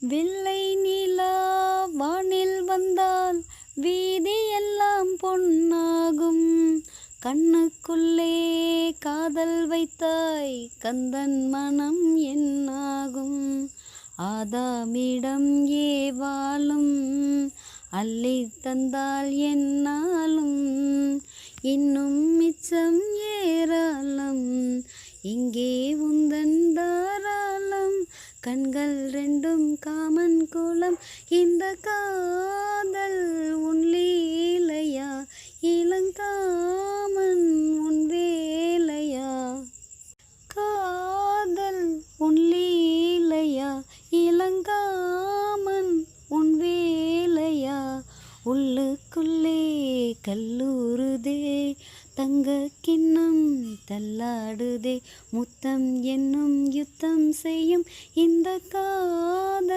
வெள்ளை நிலா வானில் வந்தால் வீதியெல்லாம் பொன்னாகும். கண்ணுக்குள்ளே காதல் வைத்தாய் கந்தன் மனம் என்னாகும். ஆதாமிடம் ஏவாளும் அள்ளி தந்தால் என்னாலும் இன்னும் மிச்சம் ஏராளம். இங்கே உந்தன் தாராளம். கண்கள் ரெண்டும் காமன் கோலம். இந்த காதல் உன் லீலையா இளங்காமன் உன் வேலையா. காதல் உன் லீலையா இளங்காமன் உன் வேலையா. உள்ளுக்குள்ளே கல்லூருதே தங்க கிண்ணம் தள்ளாடுதே. முத்தம் என்னும் யுத்தம் செய்யும் இந்த காதல்